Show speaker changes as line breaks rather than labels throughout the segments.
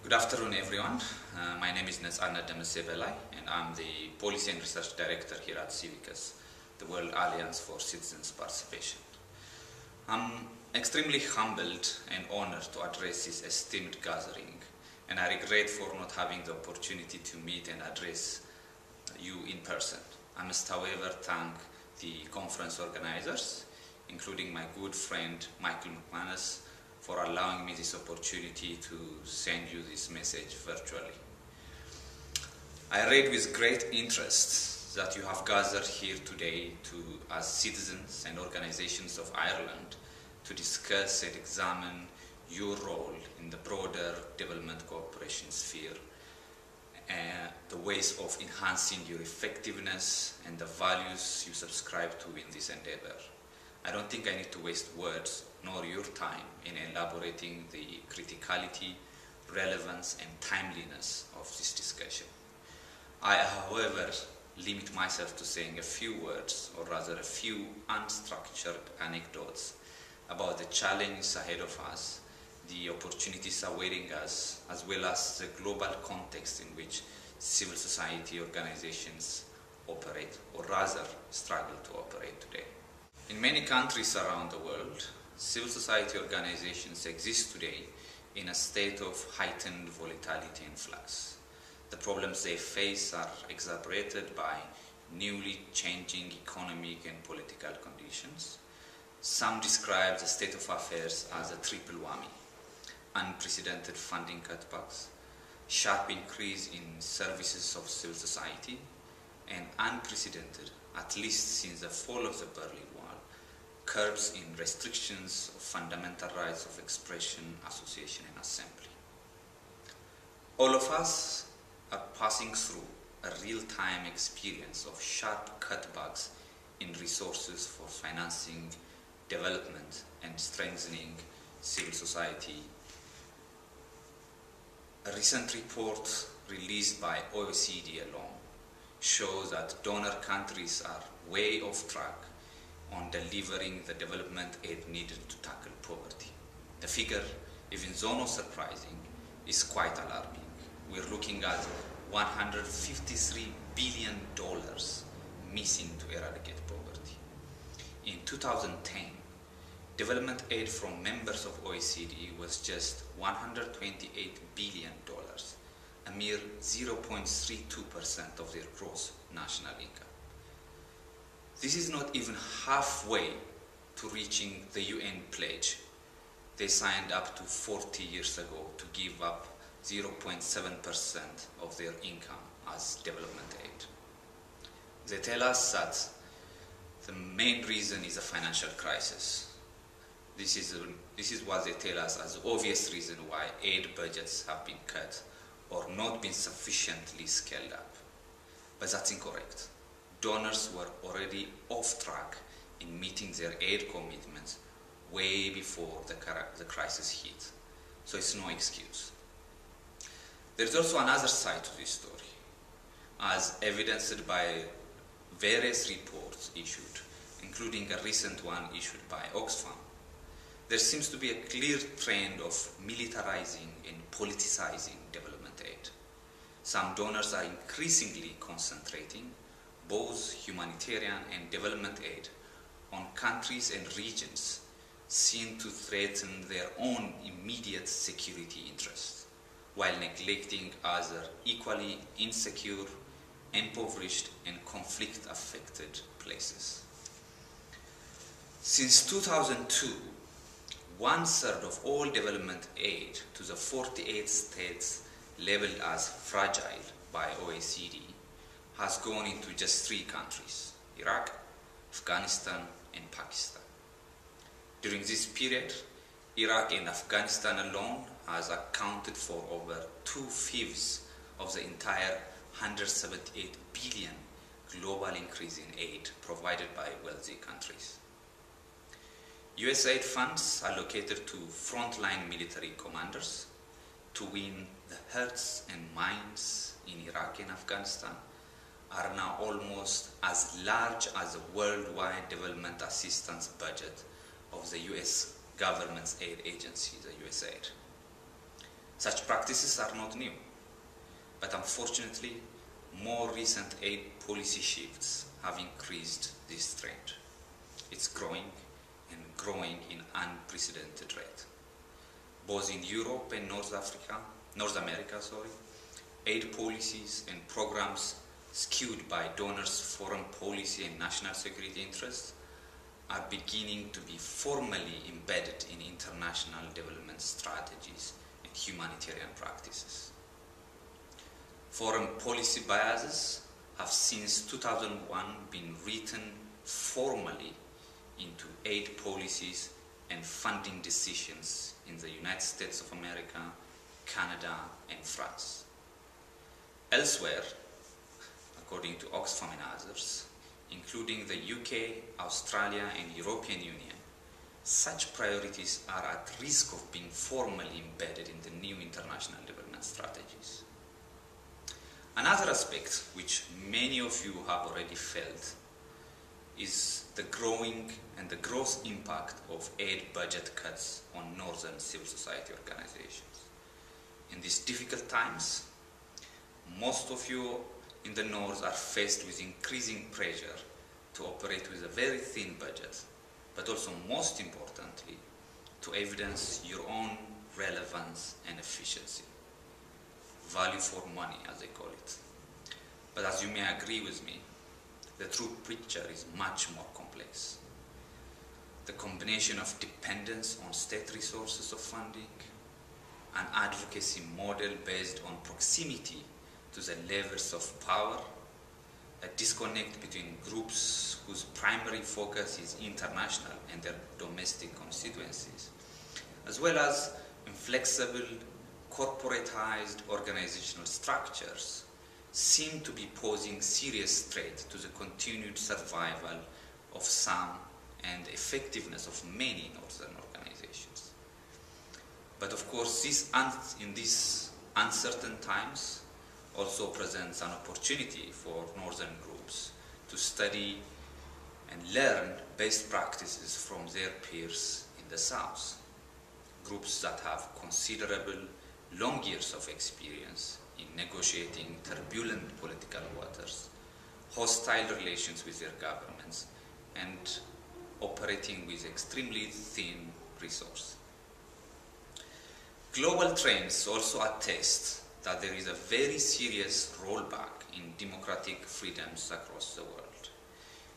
Good afternoon, everyone. My name is Netsanet Belay, and I'm the Policy and Research Director here at Civicus, the World Alliance for Citizens' Participation. I'm extremely humbled and honored to address this esteemed gathering, and I regret for not having the opportunity to meet and address you in person. I must, however, thank the conference organizers, including my good friend Michael McManus, for allowing me this opportunity to send you this message virtually. I read with great interest that you have gathered here today as citizens and organizations of Ireland to discuss and examine your role in the broader development cooperation sphere, the ways of enhancing your effectiveness and the values you subscribe to in this endeavor. I don't think I need to waste words nor your time in elaborating the criticality, relevance, and timeliness of this discussion. I, however, limit myself to saying a few words, or rather a few unstructured anecdotes about the challenges ahead of us, the opportunities awaiting us, as well as the global context in which civil society organizations operate, or rather struggle to operate today. In many countries around the world, civil society organizations exist today in a state of heightened volatility and flux. The problems they face are exacerbated by newly changing economic and political conditions. Some describe the state of affairs as a triple whammy: unprecedented funding cutbacks, sharp increase in services of civil society, and unprecedented, at least since the fall of the Berlin Wall, curbs in restrictions of fundamental rights of expression, association, and assembly. All of us are passing through a real-time experience of sharp cutbacks in resources for financing development and strengthening civil society. A recent report released by OECD alone shows that donor countries are way off track on delivering the development aid needed to tackle poverty. The figure, even though not surprising, is quite alarming. We're looking at $153 billion missing to eradicate poverty. In 2010, development aid from members of OECD was just $128 billion, a mere 0.32% of their gross national income. This is not even halfway to reaching the UN pledge they signed up to 40 years ago to give up 0.7% of their income as development aid. They tell us that the main reason is a financial crisis. This is what they tell us as the obvious reason why aid budgets have been cut or not been sufficiently scaled up. But that's incorrect. Donors were already off track in meeting their aid commitments way before the crisis hit, so it's no excuse. There's also another side to this story, as evidenced by various reports issued, including a recent one issued by Oxfam. There seems to be a clear trend of militarizing and politicizing development aid. Some donors are increasingly concentrating both humanitarian and development aid on countries and regions seen to threaten their own immediate security interests, while neglecting other equally insecure, impoverished, and conflict-affected places. Since 2002, 1/3 of all development aid to the 48 states labeled as fragile by OECD has gone into just 3 countries: Iraq, Afghanistan, and Pakistan. During this period, Iraq and Afghanistan alone has accounted for over 2/5 of the entire $178 billion global increase in aid provided by wealthy countries. US aid funds allocated to frontline military commanders to win the hearts and minds in Iraq and Afghanistan are now almost as large as the worldwide development assistance budget of the US government's aid agency, the USAID. Such practices are not new, but unfortunately, more recent aid policy shifts have increased this trend. It's growing and growing in unprecedented rate. Both in Europe and North America, aid policies and programs skewed by donors' foreign policy and national security interests are beginning to be formally embedded in international development strategies and humanitarian practices. Foreign policy biases have since 2001 been written formally into aid policies and funding decisions in the United States of America, Canada, and France. Elsewhere, according to Oxfam and others, including the UK, Australia, and European Union, such priorities are at risk of being formally embedded in the new international development strategies. Another aspect which many of you have already felt is the growing and the gross impact of aid budget cuts on northern civil society organizations. In these difficult times, most of you in the north are faced with increasing pressure to operate with a very thin budget, but also most importantly, to evidence your own relevance and efficiency. Value for money, as they call it. But as you may agree with me, the true picture is much more complex. The combination of dependence on state resources of funding, an advocacy model based on proximity to the levels of power, a disconnect between groups whose primary focus is international and their domestic constituencies, as well as inflexible, corporatized organizational structures, seem to be posing serious threat to the continued survival of some and effectiveness of many northern organizations. But of course, in these uncertain times also presents an opportunity for northern groups to study and learn best practices from their peers in the south. Groups that have considerable long years of experience in negotiating turbulent political waters, hostile relations with their governments, and operating with extremely thin resources. Global trends also attest that there is a very serious rollback in democratic freedoms across the world.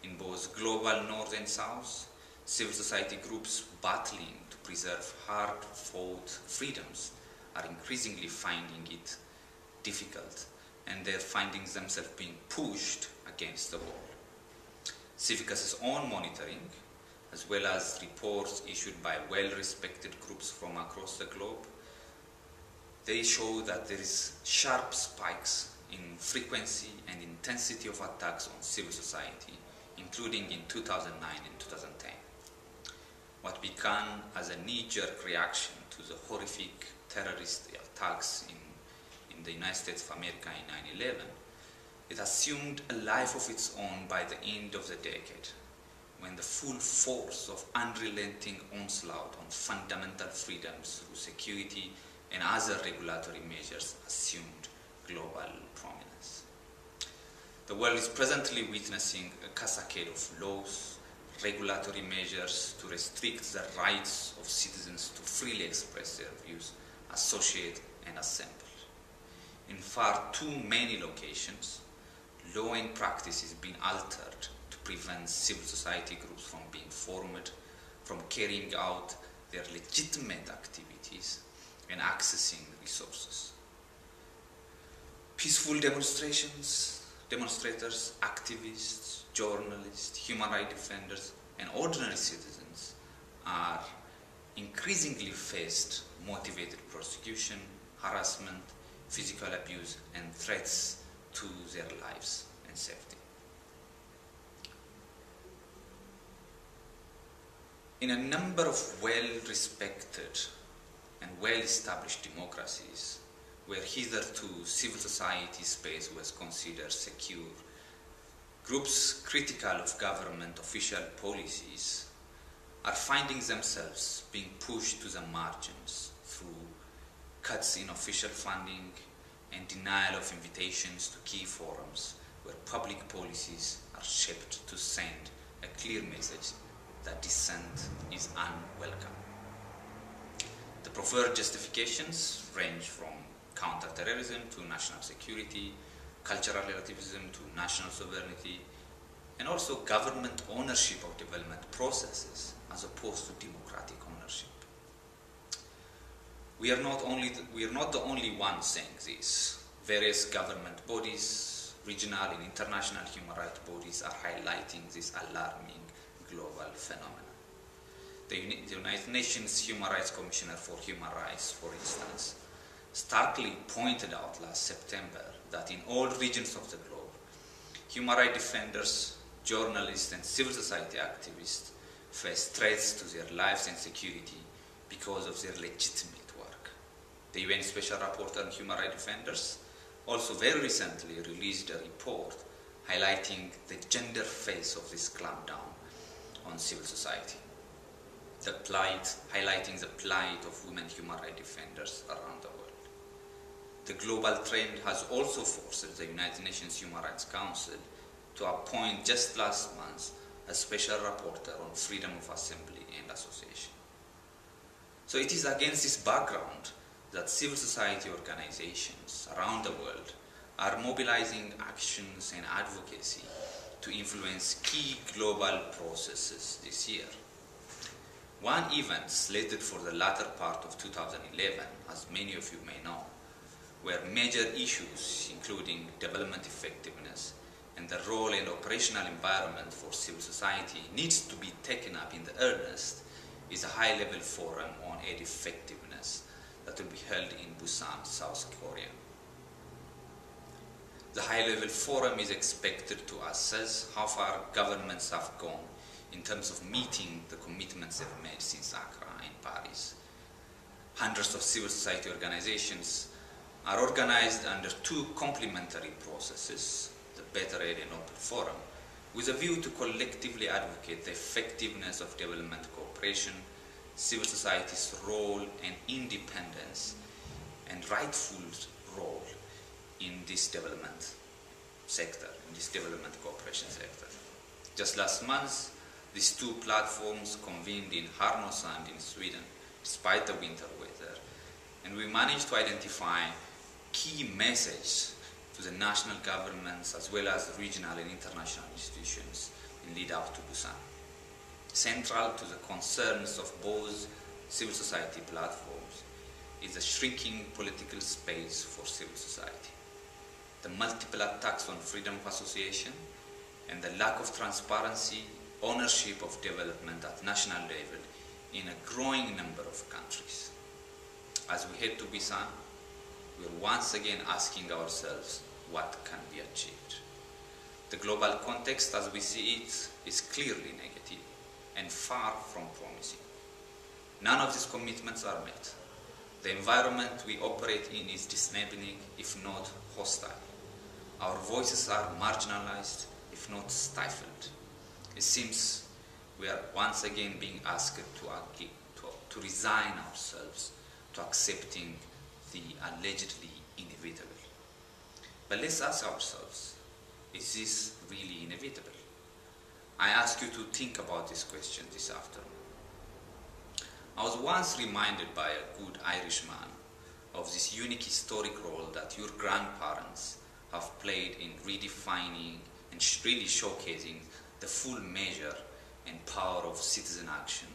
In both global north and south, civil society groups battling to preserve hard-fought freedoms are increasingly finding it difficult, and they're finding themselves being pushed against the wall. Civicus' own monitoring, as well as reports issued by well-respected groups from across the globe, they show that there is sharp spikes in frequency and intensity of attacks on civil society, including in 2009 and 2010. What began as a knee-jerk reaction to the horrific terrorist attacks in the United States of America in 9/11, it assumed a life of its own by the end of the decade, when the full force of unrelenting onslaught on fundamental freedoms through security and other regulatory measures assumed global prominence. The world is presently witnessing a cascade of laws, regulatory measures to restrict the rights of citizens to freely express their views, associate, and assemble. In far too many locations, law and practice is being altered to prevent civil society groups from being formed, from carrying out their legitimate activities and accessing resources. Peaceful demonstrators, activists, journalists, human rights defenders, and ordinary citizens are increasingly faced motivated prosecution, harassment, physical abuse, and threats to their lives and safety. In a number of well-respected and well-established democracies, where hitherto civil society space was considered secure, groups critical of government official policies are finding themselves being pushed to the margins through cuts in official funding, and denial of invitations to key forums where public policies are shaped to send a clear message that dissent is unwelcome. The preferred justifications range from counter-terrorism to national security, cultural relativism to national sovereignty, and also government ownership of development processes as opposed to democratic ownership. We are not the only ones saying this. Various government bodies, regional and international human rights bodies are highlighting this alarming global phenomenon. The United Nations Human Rights Commissioner for Human Rights, for instance, starkly pointed out last September that in all regions of the globe, human rights defenders, journalists, and civil society activists face threats to their lives and security because of their legitimate work. The UN Special Rapporteur on Human Rights Defenders also very recently released a report highlighting the gender face of this clampdown on civil society, highlighting the plight of women human rights defenders around the world. The global trend has also forced the United Nations Human Rights Council to appoint just last month a special rapporteur on freedom of assembly and association. So it is against this background that civil society organizations around the world are mobilizing actions and advocacy to influence key global processes this year. One event slated for the latter part of 2011, as many of you may know, where major issues including development effectiveness and the role and operational environment for civil society needs to be taken up in the earnest is a high-level forum on aid effectiveness that will be held in Busan, South Korea. The high-level forum is expected to assess how far governments have gone in terms of meeting the commitments they've made since Accra and Paris. Hundreds of civil society organizations are organized under two complementary processes, the Better Aid and Open Forum, with a view to collectively advocate the effectiveness of development cooperation, civil society's role and independence, and rightful role in this development sector, in this development cooperation sector. Just last month, these two platforms convened in Härnösand in Sweden, despite the winter weather, and we managed to identify key messages to the national governments as well as regional and international institutions in lead up to Busan. Central to the concerns of both civil society platforms is the shrinking political space for civil society, the multiple attacks on freedom of association, and the lack of transparency, ownership of development at national level in a growing number of countries. As we head to Busan, we are once again asking ourselves what can be achieved. The global context as we see it is clearly negative and far from promising. None of these commitments are met. The environment we operate in is disabling, if not hostile. Our voices are marginalized, if not stifled. It seems we are once again being asked to resign ourselves to accepting the allegedly inevitable. But let's ask ourselves, is this really inevitable? I ask you to think about this question this afternoon. I was once reminded by a good Irishman of this unique historic role that your grandparents have played in redefining and really showcasing the full measure and power of citizen action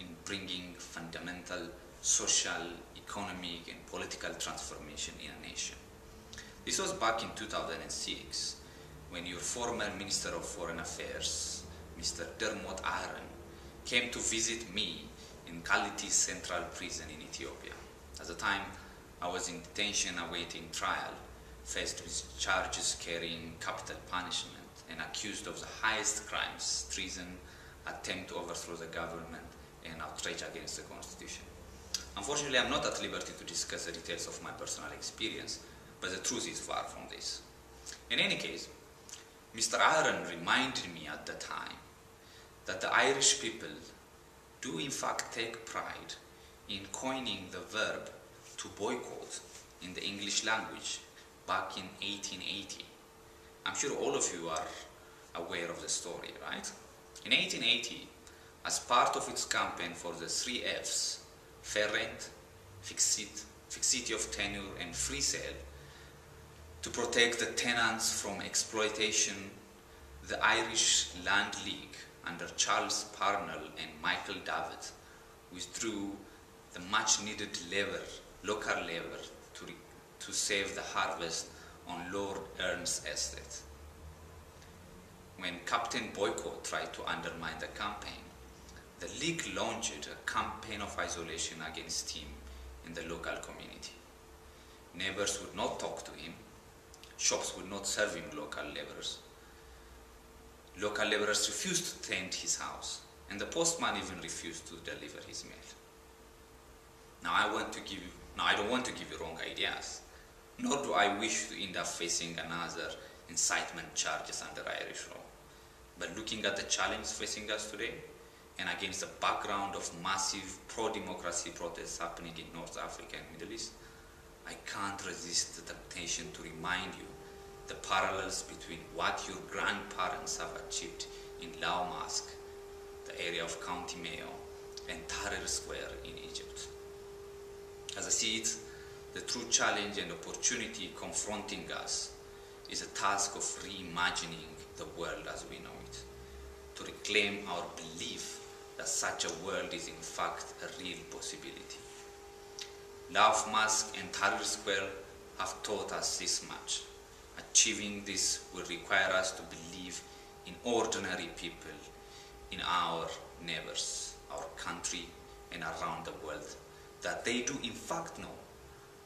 in bringing fundamental social, economic, and political transformation in a nation. This was back in 2006, when your former Minister of Foreign Affairs, Mr. Dermot Aaron, came to visit me in Kality Central Prison in Ethiopia. At the time, I was in detention awaiting trial, faced with charges carrying capital punishment and accused of the highest crimes: treason, attempt to overthrow the government, and outrage against the Constitution. Unfortunately, I'm not at liberty to discuss the details of my personal experience, but the truth is far from this. In any case, Mr. Aaron reminded me at the time that the Irish people do in fact take pride in coining the verb to boycott in the English language back in 1880. I'm sure all of you are aware of the story, right? In 1880, as part of its campaign for the 3 Fs, fair rent, fixity of tenure and free sale, to protect the tenants from exploitation, the Irish Land League under Charles Parnell and Michael David withdrew the much needed local labor to save the harvest on Lord Ernest's estate. When Captain Boycott tried to undermine the campaign, the League launched a campaign of isolation against him in the local community. Neighbors would not talk to him, shops would not serve him local laborers. Local laborers refused to tend his house, and the postman even refused to deliver his mail. Now I don't want to give you wrong ideas, nor do I wish to end up facing another incitement charges under Irish law. But looking at the challenge facing us today, and against the background of massive pro-democracy protests happening in North Africa and Middle East, I can't resist the temptation to remind you the parallels between what your grandparents have achieved in Laumask, the area of County Mayo, and Tahrir Square in Egypt. As I see it, the true challenge and opportunity confronting us is a task of reimagining the world as we know it, to reclaim our belief that such a world is in fact a real possibility. Laumask and Tahrir Square have taught us this much. Achieving this will require us to believe in ordinary people, in our neighbors, our country, and around the world, that they do in fact know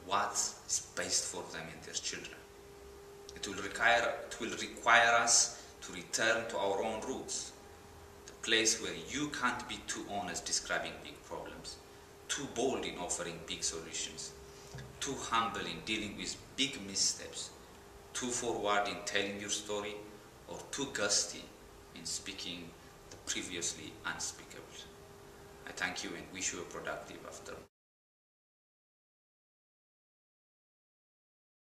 what is best for them and their children. It will require us to return to our own roots, the place where you can't be too honest describing big problems, too bold in offering big solutions, too humble in dealing with big missteps, too forward in telling your story, or too gusty in speaking the previously unspeakable. I thank you and wish you a productive afternoon.